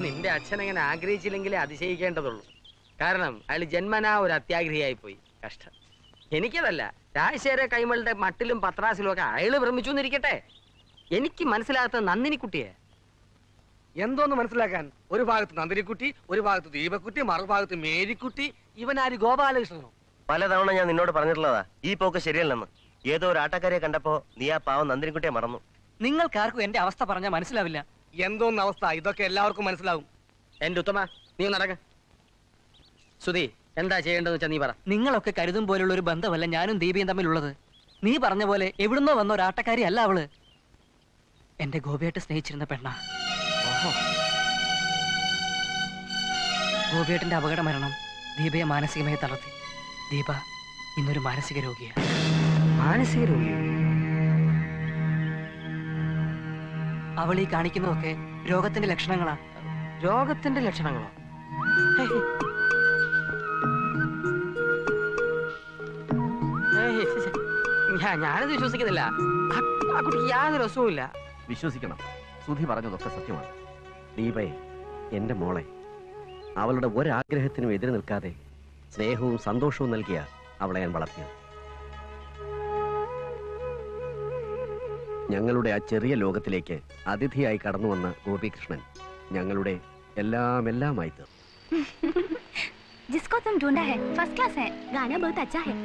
നിന്റെ അച്ഛൻ അങ്ങനെ ആഗ്രഹിച്ചില്ലെങ്കിലേ അതിശയിക്കേണ്ടതുള്ളൂ. കാരണം അയാൾ ജന്മനാ ഒരു അത്യാഗ്രഹിയായി പോയി. കഷ്ടം. എനിക്കതല്ല, രാജശേഖര കൈമളുടെ മട്ടിലും പത്രാസിലും ഒക്കെ അയാള് ഭ്രമിച്ചു എന്നിരിക്കട്ടെ. എനിക്ക് മനസ്സിലാകാത്ത നന്ദിനിക്കുട്ടിയെ. എന്തോന്ന് മനസ്സിലാക്കാൻ? ഒരു ഭാഗത്ത് നന്ദിനിക്കുട്ടി, ഒരു ഭാഗത്ത് ദീപക്കുട്ടി, മറുഭാഗത്ത് മേരിക്കുട്ടി. ഇവനാര് ഗോപാലകൃഷ്ണനോ? പലതവണ ഞാൻ നിന്നോട് പറഞ്ഞിട്ടുള്ളതാ ഈ പോക്ക് ശരിയല്ലെന്ന്. ഏതോ ഒരു ആട്ടക്കാരെ കണ്ടപ്പോ നീ ആ പാവം നന്ദിനിക്കുട്ടിയെ മറന്നു. നിങ്ങൾക്കാർക്കും എന്റെ അവസ്ഥ പറഞ്ഞാൽ മനസ്സിലാവില്ല. എന്തോന്ന് അവസ്ഥ? ഇതൊക്കെ എല്ലാവർക്കും മനസ്സിലാവും. എന്റെ ഉത്തമ, നീ നടക്ക. സുധി, എന്താ ചെയ്യേണ്ടതെന്ന് വെച്ചാ നീ പറ. നിങ്ങളൊക്കെ കരുതും പോലുള്ള ഒരു ബന്ധമല്ല ഞാനും ദീപയും തമ്മിലുള്ളത്. നീ പറഞ്ഞ പോലെ എവിടുന്നോ വന്ന ഒരു ആട്ടക്കാരി അല്ല അവള്. എന്റെ ഗോപിയായിട്ട് സ്നേഹിച്ചിരുന്ന പെണ്ണ. ഗോപിയേട്ടന്റെ അപകട മരണം ദീപയെ മാനസികമായി തളർത്തി. ദീപ ഇന്നൊരു മാനസിക രോഗിയാണ്. മാനസിക രോഗിയോ? അവൾ ഈ കാണിക്കുന്നതൊക്കെ രോഗത്തിന്റെ ലക്ഷണങ്ങളാ. രോഗത്തിന്റെ ലക്ഷണങ്ങളോ? ഞാനത് വിശ്വസിക്കുന്നില്ല. ആ കുട്ടിക്ക് യാതൊരു അസുഖവും ഇല്ല. വിശ്വസിക്കണം. സുധി പറഞ്ഞതൊക്കെ സത്യമാണ്. ദീപയെ, എന്റെ മോളെ, അവളുടെ ഒരാഗ്രഹത്തിനും എതിര് നിൽക്കാതെ സ്നേഹവും സന്തോഷവും നൽകിയ അവളെ ഞാൻ വളർത്തിയത്. ഞങ്ങളുടെ ആ ചെറിയ ലോകത്തിലേക്ക് അതിഥിയായി കടന്നു വന്ന ഗോപികൃഷ്ണൻ ഞങ്ങളുടെ എല്ലാമായി തീർന്നു. जिसको तुम ढूंढा है फर्स्ट क्लास है, गाना बहुत अच्छा है।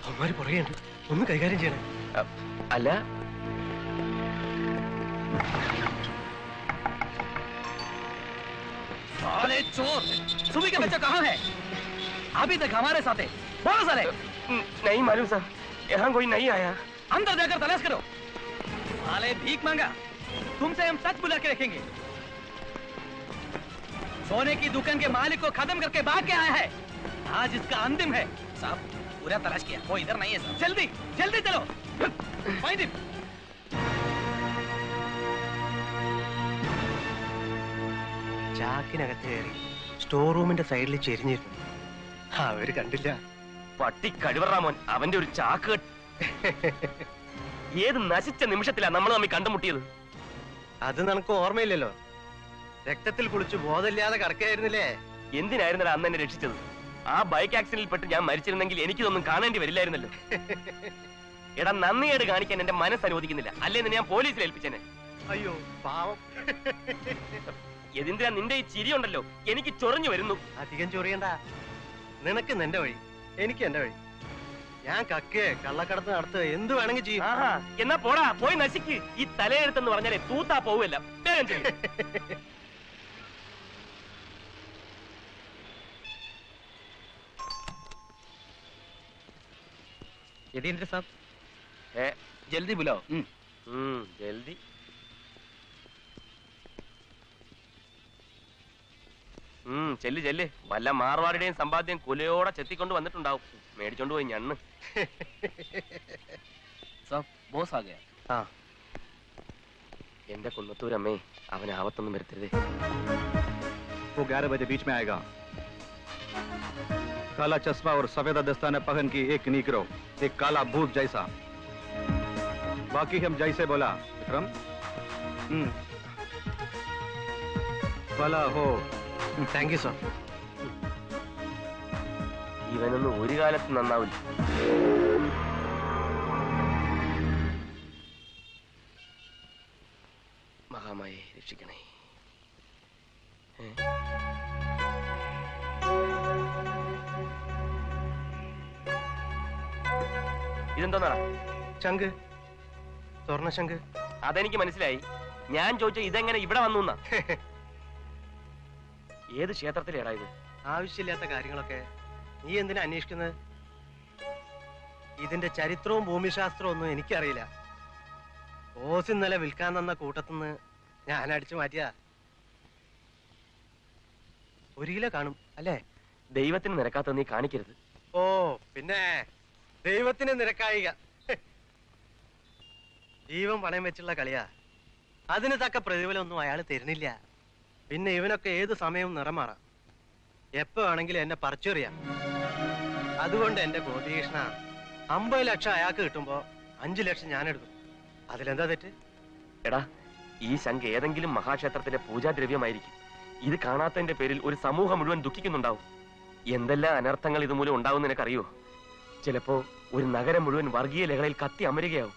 അവന്മാര് പുറകെയുണ്ട്, ഒന്ന് കൈകാര്യം ചെയ്യണം. അല്ല, साले चोर, सुबह का बच्चा कहाँ है? अभी तक हमारे साथ है। बोलो साले। नहीं मालूम सर, यहाँ कोई नहीं आया। अंदर जाकर तलाश करो। साले भीख मांगा, तुमसे हम सच बुला के रखेंगे। सोने की दुकान के मालिक को खत्म करके भाग के आया है। आज इसका अंतिम है। साहब पूरा तलाश किया, वो इधर नहीं है साहब। जल्दी जल्दी चलो। Find him. ചാക്കിനകത്ത് കയറി സ്റ്റോർ റൂമിന്റെ സൈഡിൽ ചെരിഞ്ഞിരുന്നു. അവര് കണ്ടില്ല. പട്ടി കഴിവറാമോൻ, അവന്റെ ഒരു ചാക്ക്. ഏത് നശിച്ച നിമിഷത്തിലാ നമ്മൾ തമ്മിൽ കണ്ടുമുട്ടിയത്? അത് നിനക്ക് ഓർമ്മയില്ലല്ലോ. രക്തത്തിൽ കുളിച്ച് ബോധമില്ലാതെ കിടക്കുകയായിരുന്നില്ലേ? എന്തിനായിരുന്നല്ലോ അന്ന് എന്നെ രക്ഷിച്ചത്? ആ ബൈക്ക് ആക്സിഡന്റിൽ പെട്ട് ഞാൻ മരിച്ചിരുന്നെങ്കിൽ എനിക്കിതൊന്നും കാണേണ്ടി വരില്ലായിരുന്നല്ലോ. എടാ, നന്ദിയേട് കാണിക്കാൻ എന്റെ മനസ്സ് അനുവദിക്കുന്നില്ല. അല്ലേന്ന് ഞാൻ പോലീസിൽ ഏൽപ്പിച്ചേനെ. അയ്യോ പാവം. എന്തിനാ നിന്റെ ഈ ചിരി ഉണ്ടല്ലോ, എനിക്ക് ചൊറിഞ്ഞു വരുന്നു. അധികം ചൊറിയണ്ട. നിനക്ക് നിന്റെ വഴി, എനിക്ക് എന്റെ വഴി. ഞാൻ കക്കേ കള്ളക്കടത്ത് നടത്തുക എന്ത് വേണമെങ്കിൽ ചെയ്യും. എന്നാ പോടാ, പോയി നശിക്ക്. ഈ തലയെഴുത്തെന്ന് പറഞ്ഞാലേ തൂത്താ പോവല്ല. വേഗം ചെയ്യും. यदींद्र साहब, जल्दी बुलाओ। जल्दी। ചെല്ല് ചെല്ല്. വല്ല മാർവാടിയുടെയും സമ്പാദ്യം കുലയോടെ ചെത്തിക്കൊണ്ട് വന്നിട്ടുണ്ടാവും. മേടിച്ചോണ്ട് പോയി ഞണ്ണ്. ബോസ് ആ ഗയാ. ആ, എന്റെ കുന്നത്തൂരമ്മേ, അവൻ ആപത്തൊന്നും വരുത്തരുതേ. वो 11 बजे बीच में आएगा। काला चश्मा और सफेद दस्ताने पहन की एक नीकरो, एक काला भूत जैसा। बाकी हम जैसे बोला विक्रम। भला हो। Thank you sir. ഇവനൊന്നും ഒരു കാലത്ത് നന്നാവില്ല. മഹാമായെ രക്ഷിക്കണേ. ഇതെന്തോന്നാ? ശംഖ്, സ്വർണ്ണ ശംഖ്. അതെനിക്ക് മനസ്സിലായി. ഞാൻ ചോദിച്ച ഇതെങ്ങനെ ഇവിടെ വന്നു? ഏത് ക്ഷേത്രത്തിലേടാ ഇത്? ആവശ്യമില്ലാത്ത കാര്യങ്ങളൊക്കെ നീ എന്തിനാ അന്വേഷിക്കുന്നത്? ഇതിന്റെ ചരിത്രവും ഭൂമിശാസ്ത്രവും ഒന്നും എനിക്കറിയില്ല. ഓസ് ഇന്നലെ വിൽക്കാൻ തന്ന കൂട്ടത്തുനിന്ന് ഞാൻ അടിച്ചു മാറ്റിയ. 1 കിലോ കാണും, അല്ലേ? ദൈവത്തിന് നിരക്കാത്ത നീ കാണിക്കരുത്. ഓ പിന്നെ ദൈവത്തിന് നിരക്കായിക. ജീവൻ പണയം വെച്ചുള്ള കളിയാ. അതിന് തക്ക പ്രതിഫലമൊന്നും അയാൾ തരുന്നില്ല. പിന്നെ ഇവനൊക്കെ ഏത് സമയവും നിറമാറാം. എപ്പോ വേണമെങ്കിലും എന്നെ പറിച്ചെറിയാം. അതുകൊണ്ട് എന്റെ ഗോപികൃഷ്ണ, 50 ലക്ഷം അയാൾക്ക് കിട്ടുമ്പോ 5 ലക്ഷം ഞാൻ എടുക്കും. അതിലെന്താ തെറ്റ്? എടാ, ഈ ശംഖ് ഏതെങ്കിലും മഹാക്ഷേത്രത്തിലെ പൂജാദ്രവ്യമായിരിക്കും. ഇത് കാണാത്തതിന്റെ പേരിൽ ഒരു സമൂഹം മുഴുവൻ ദുഃഖിക്കുന്നുണ്ടാവും. എന്തെല്ലാം അനർത്ഥങ്ങൾ ഇതുമൂലം ഉണ്ടാവും നിനക്കറിയോ? ചിലപ്പോ ഒരു നഗരം മുഴുവൻ വർഗീയ ലഹളയിൽ കത്തി അമരുകയാവും.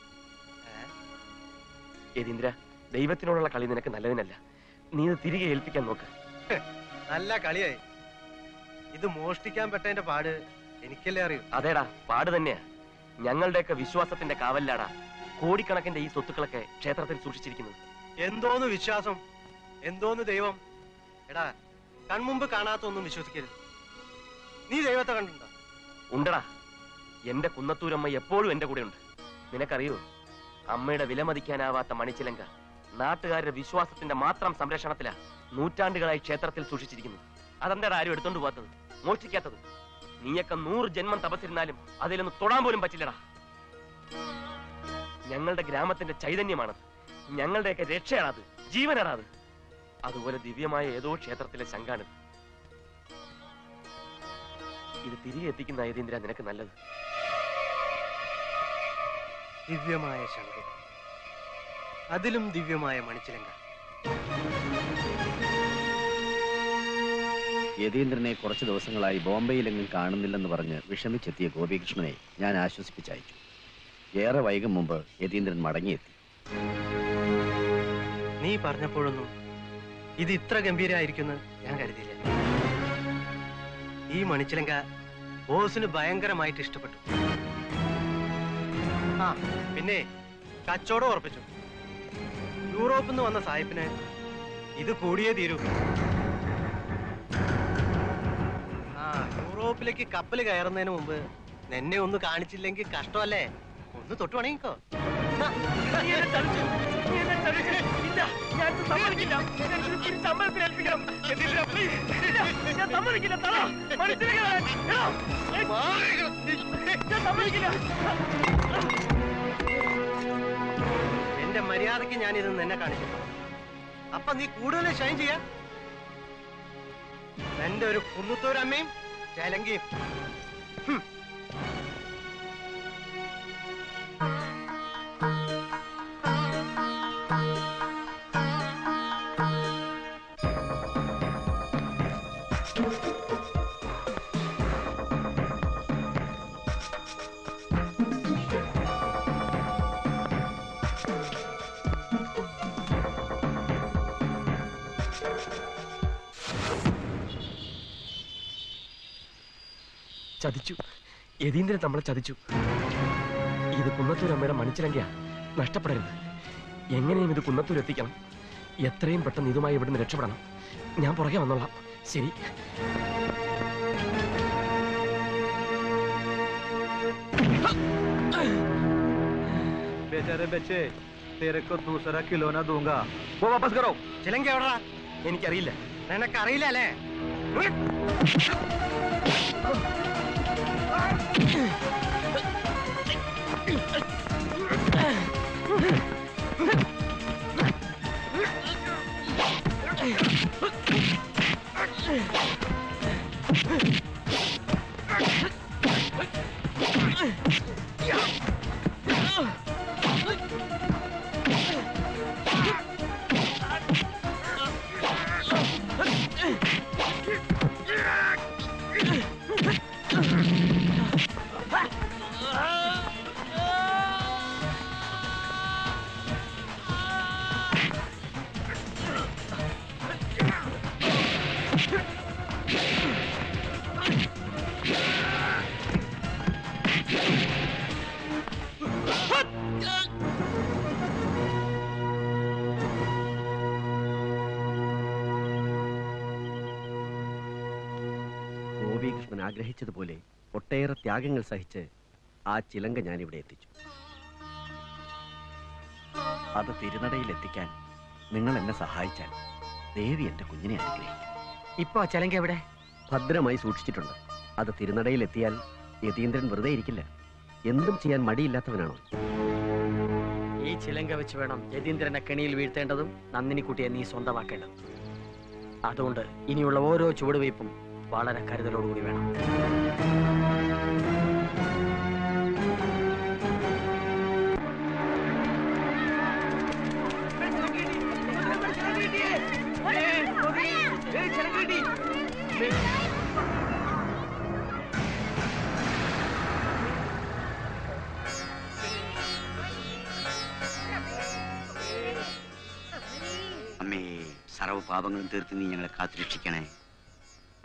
യതീന്ദ്ര, ദൈവത്തിനോടുള്ള കളി നിനക്ക് നല്ലതിനല്ല. നീ ഇത് തിരികെ ഏൽപ്പിക്കാൻ നോക്ക്. നല്ല കളിയായി. ഇത് മോഷ്ടിക്കാൻ പെട്ടതിന്റെ പാട് എനിക്കല്ലേ അറിയൂ. അതേടാ, പാട് തന്നെയാ. ഞങ്ങളുടെയൊക്കെ വിശ്വാസത്തിന്റെ കാവല്ലാടാ കോടിക്കണക്കിന്റെ ഈ സ്വത്തുക്കളൊക്കെ ക്ഷേത്രത്തിൽ സൂക്ഷിച്ചിരിക്കുന്നത്. എന്തോന്ന് വിശ്വാസം, എന്തോന്ന് ദൈവം. എടാ, കൺമുമ്പ് കാണാത്തൊന്നും വിശ്വസിക്കരുത്. നീ ദൈവത്തെ കണ്ടിട്ടുണ്ടോ? ഉണ്ടടാ. എന്റെ കുന്നത്തൂരമ്മ എപ്പോഴും എന്റെ കൂടെ ഉണ്ട്. നിനക്കറിയോ, അമ്മയുടെ വിലമതിക്കാനാവാത്ത മണിച്ചിലങ്ക നാട്ടുകാരുടെ വിശ്വാസത്തിന്റെ മാത്രം സംരക്ഷണത്തിലാ നൂറ്റാണ്ടുകളായി ക്ഷേത്രത്തിൽ സൂക്ഷിച്ചിരിക്കുന്നത്. അതെന്താ ആരും എടുത്തോണ്ട് പോകാത്തത്, മോഷ്ടിക്കാത്തത്? നീയൊക്കെ 100 ജന്മം തപസ്സിരുന്നാലും അതിലൊന്ന് തൊടാൻ പോലും പറ്റില്ലടാ. ഞങ്ങളുടെ ഗ്രാമത്തിന്റെ ചൈതന്യമാണത്. ഞങ്ങളുടെയൊക്കെ രക്ഷയാണത്, ജീവനാണത്. അതുപോലെ ദിവ്യമായ ഏതോ ക്ഷേത്രത്തിലെ ശങ്കാണിത്. ഇത് തിരികെ എത്തിക്കുന്ന യതീന്ദ്ര നിനക്ക് നല്ലത്. ദിവ്യമായ ശംഖ്, അതിലും ദിവ്യമായ മണിച്ചിലങ്ക. യതീന്ദ്രനെ കുറച്ചു ദിവസങ്ങളായി ബോംബെയിലെങ്ങും കാണുന്നില്ലെന്ന് പറഞ്ഞ് വിഷമിച്ചെത്തിയ ഗോപികൃഷ്ണനെ ഞാൻ ആശ്വസിപ്പിച്ചയച്ചു. ഏറെ വൈകും മുമ്പ് യതീന്ദ്രൻ മടങ്ങിയെത്തി. നീ പറഞ്ഞപ്പോഴൊന്നും ഇത് ഇത്ര ഗംഭീരമായിരിക്കുമെന്ന് ഞാൻ കരുതിയില്ല. ഈ മണിച്ചിലങ്ക ബോസിന് ഭയങ്കരമായിട്ട് ഇഷ്ടപ്പെട്ടു. ആ പിന്നെ കച്ചവടം ഉറപ്പിച്ചു. യൂറോപ്പിൽ നിന്ന് വന്ന സായിപ്പിന് ഇത് കൂടിയേ തീരൂ. ആ, യൂറോപ്പിലേക്ക് കപ്പൽ കയറുന്നതിന് മുമ്പ് നിന്നെ ഒന്ന് കാണിച്ചില്ലെങ്കിൽ കഷ്ടമല്ലേ? ഒന്ന് തൊട്ട് പണിക്കോ. എന്റെ മര്യാദക്ക് ഞാൻ ഇത് നിന്നെ കാണിച്ചു. അപ്പൊ നീ കൂടുതൽ ഷൈൻ ചെയ്യാ. എന്റെ ഒരു കുന്നത്തൂരമ്മയും ചേലങ്കിയും. ചതിച്ചു. യതീന്ദ്രൻ നമ്മളെ ചതിച്ചു. ഇത് കുന്നത്തൂരമ്മയുടെ മണിച്ചിലങ്കയാ. നഷ്ടപ്പെടരുത്. എങ്ങനെയും ഇത് കുന്നത്തൂർ എത്തിക്കണം. എത്രയും പെട്ടെന്ന് ഇതുമായി ഇവിടുന്ന് രക്ഷപ്പെടണം. ഞാൻ പുറകെ വന്നോളാം. ശരി. बेचारे बच्चे, तेरे को दूसरा खिलौना दूंगा, वो वापस करो. ചിലങ്ക എവിടാ? എനിക്കറിയില്ല. നിനക്കറിയില്ല അല്ലേ? ഗോപികൃഷ്ണൻ ആഗ്രഹിച്ചതുപോലെ ഒട്ടേറെ ത്യാഗങ്ങൾ സഹിച്ച് ആ ചിലങ്ക ഞാനിവിടെ എത്തിച്ചു. അത് തിരുനടയിലെത്തിക്കാൻ നിങ്ങൾ എന്നെ സഹായിച്ചാൽ ദേവി എന്റെ കുഞ്ഞിനെ അനുഗ്രഹിക്കും. ഇപ്പൊ ചിലങ്ക എവിടെ? ഭദ്രമായി സൂക്ഷിച്ചിട്ടുണ്ട്. അത് തിരുനടയിൽ എത്തിയാൽ യതീന്ദ്രൻ വെറുതെ ഇരിക്കില്ല. എന്തും ചെയ്യാൻ മടിയില്ലാത്തവനാണോ? ഈ ചിലങ്ക വെച്ച് വേണം യതീന്ദ്രനെ കെണിയിൽ വീഴ്ത്തേണ്ടതും നന്ദിനിക്കുട്ടിയെ നീ സ്വന്തമാക്കേണ്ടതും. അതുകൊണ്ട് ഇനിയുള്ള ഓരോ ചുവടുവയ്പും വളരെ കരുതലോടുകൂടി വേണം. അമ്മേ, സർവ്വ പാപങ്ങളും തീർത്ത് നീ ഞങ്ങളെ കാത്തുരക്ഷിക്കണേ.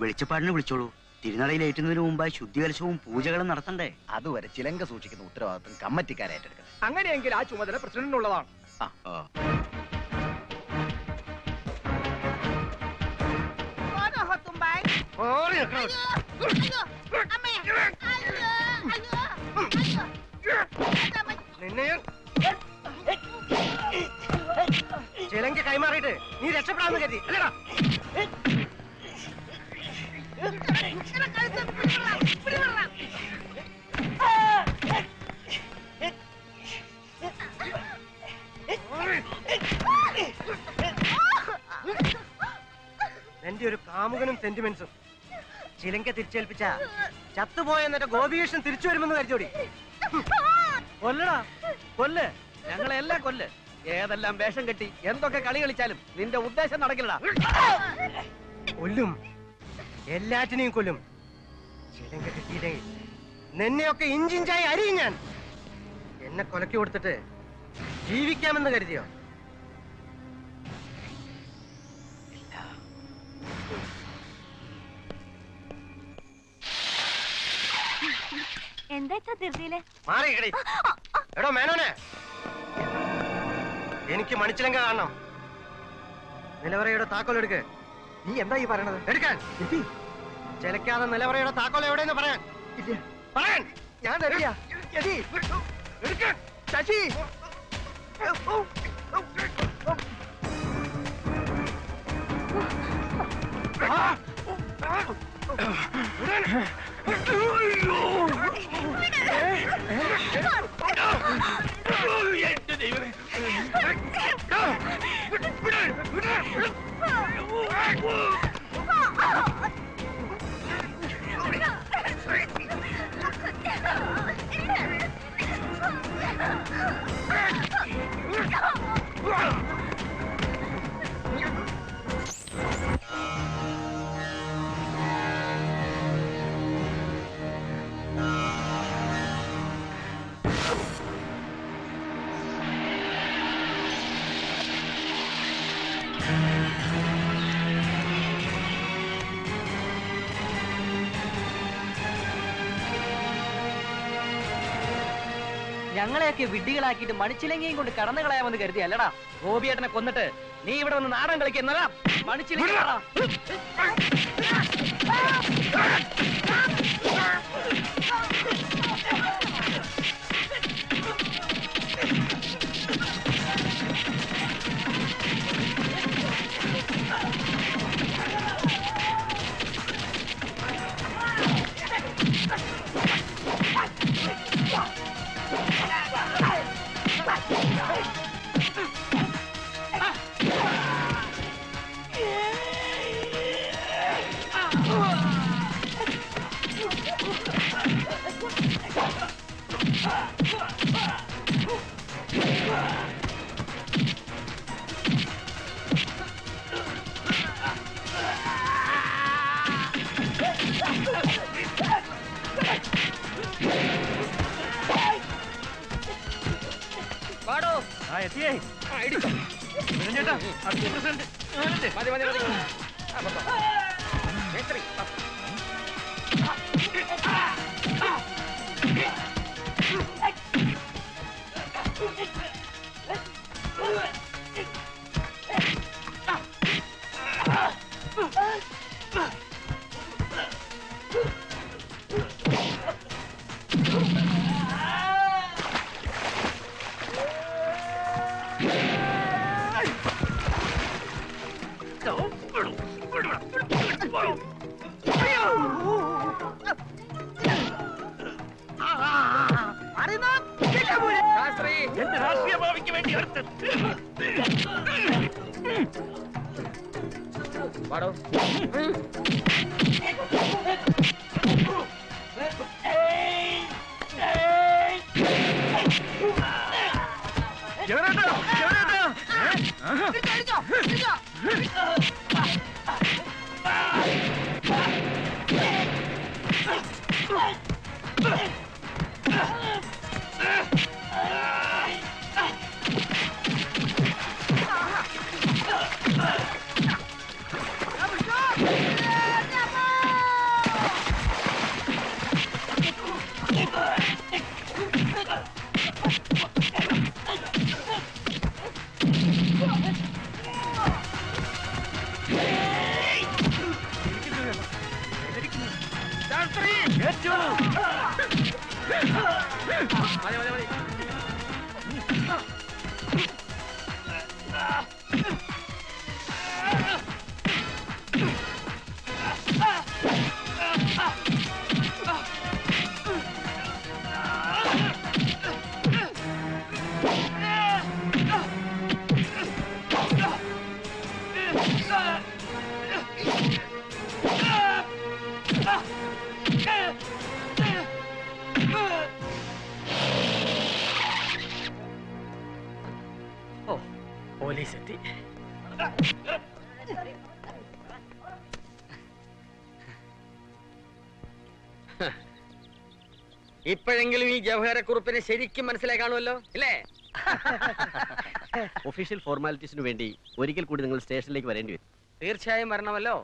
വെളിച്ചപ്പാടിനെ വിളിച്ചോളൂ. തിരുനടയിൽ ഏറ്റുന്നതിന് മുമ്പായി ശുദ്ധികലശവും പൂജകളും നടത്തണ്ടേ? അതുവരെ ചിലങ്ക സൂക്ഷിക്കുന്ന ഉത്തരവാദിത്വം കമ്മിറ്റിക്കാരേറ്റെടുക്കണം. അങ്ങനെയെങ്കിൽ ആ ചുമതല പ്രസിഡന്റിനുള്ളതാണ്. ചിലങ്ക കൈമാറിയിട്ട് നീ രക്ഷപ്പെടാന്ന് കരുതി അല്ലടാ? എന്റെ ഒരു കാമുകനും സെന്റിമെന്റ്സും ചിലങ്ക തിരിച്ചേൽപ്പിച്ച ചത്തുപോയ എന്നിട്ട് ഗോപികൃഷ്ണൻ തിരിച്ചു വരുമെന്ന് കരുതോടി. കൊല്ലടാ, കൊല്ല്, ഞങ്ങളെല്ലാം കൊല്ല്. ഏതെല്ലാം വേഷം കെട്ടി എന്തൊക്കെ കളി കളിച്ചാലും നിന്റെ ഉദ്ദേശം നടക്കില്ലടാ. കൊല്ലും, എല്ലാറ്റിനെയും കൊല്ലും. ചിലങ്ക കിട്ടിയില്ലെങ്കിൽ നിന്നെയൊക്കെ ഇഞ്ചിഞ്ചായി അരിയും ഞാൻ. എന്നെ കൊലക്കി കൊടുത്തിട്ട് ജീവിക്കാമെന്ന് കരുതിയോ? എന്താ ധൃതിയില്? മാറിക്കടി. എടോ മേനോനെ, എനിക്ക് മണിച്ചിലങ്ക കാണണം. നിലവറയുടെ താക്കോൽ എടുക്ക്. നീ എന്താ ഈ പറയണത്? എടുക്കാൻ. ചിലക്കാതെ നിലവറയുടെ താക്കോൽ എവിടെയെന്ന് പറയാൻ. പറയാൻ ഞാൻ റെഡിയാ. എടുക്കാൻ. ശശി, ഞങ്ങളെയൊക്കെ വിഡ്ഢികളാക്കിയിട്ട് മണിച്ചിലങ്കയും കൊണ്ട് കടന്നു കളയാമെന്ന് കരുതി അല്ലടാ. ഗോപിയേട്ടനെ കൊന്നിട്ട് നീ ഇവിടെ വന്ന് നാടൻ കളിക്കുന്നതാ. മണിച്ചിലങ്ക എത്തിയേ. ചേട്ടാ, അടുത്ത പ്രസിഡന്റ്. മതി മതി മതി. ശാസ്ത്രി എന്റെ രാഷ്ട്രീയ ഭാവിക്ക് വേണ്ടി അടുത്ത് വാടോ. ഓ, പോലീസ് എത്തി. ഇപ്പോഴെങ്കിലും ഈ ജവഹരക്കുറിപ്പിനെ ശരിക്കും മനസ്സിലായി കാണുമല്ലോ ഇല്ലേ? ഒഫീഷ്യൽ ഫോർമാലിറ്റീസിന് വേണ്ടി ഒരിക്കൽ കൂടി നിങ്ങൾ സ്റ്റേഷനിലേക്ക് വരേണ്ടി വരും. തീർച്ചയായും വരണമല്ലോ.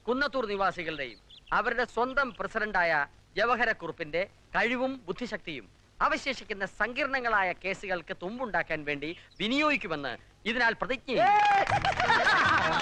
കുന്നത്തൂർ നിവാസികളുടെയും അവരുടെ സ്വന്തം പ്രസിഡന്റായ ജവഹരക്കുറിപ്പിന്റെ കഴിവും ബുദ്ധിശക്തിയും അവശേഷിക്കുന്ന സങ്കീർണങ്ങളായ കേസുകൾക്ക് തുമ്പുണ്ടാക്കാൻ വേണ്ടി വിനിയോഗിക്കുമെന്ന് ഇതിനാൽ പ്രതിജ്ഞ ചെയ്യുന്നു.